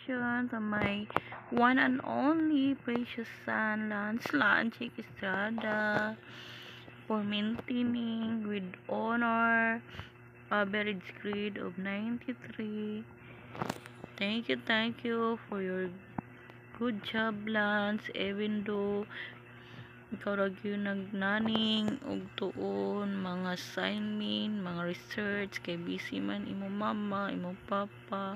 congratulations on my one and only precious son, Lance Lanchik Estrada, for maintaining with honor average grade of 93. Thank you for your good job, Lance, even though ikaw ra gyud nagnaning og tuon mga assignment, mga research kay busy man imo mama, imo papa.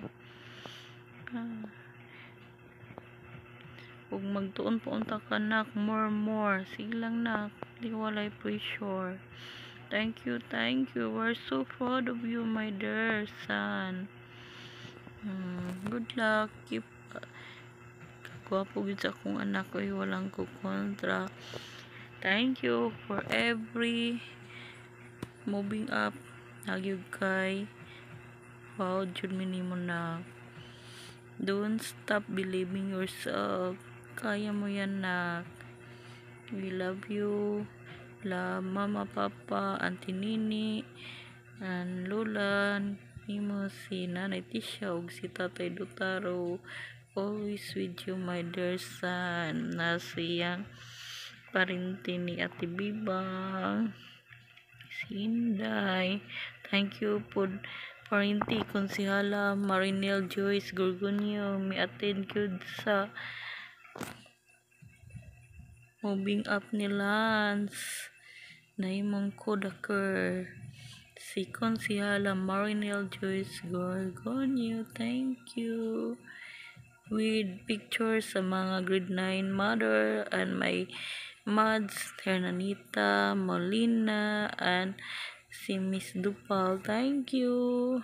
Ug magtuon po unta ka nak, more sige lang nak, di walay pressure. Thank you, we're so proud of you, my dear son. Good luck, keep gwapo gid sa akong anak ko, walang ko kontra. Thank you for every moving up nagyud kay wow jud mi nimo na. Don't stop believing yourself, kaya mo yan nak. We love you, love mama, papa, auntie Nini and lola nimo, si nanay Tisha ug si tatay Dutaro. Always with you, my dear son. Nasiyang parinti ni Ate Bibang, si Inday. Thank you po parinti konsihala Marinel Joyce Gorgonio, mi attend gyud sa moving up ni Lance na imong kodaker, si konsihala Marinel Joyce Gorgonio. Thank you, with pictures sa mga grade 9 mother and my Mads, Hernanita, Molina and si Miss Dupal. Thank you.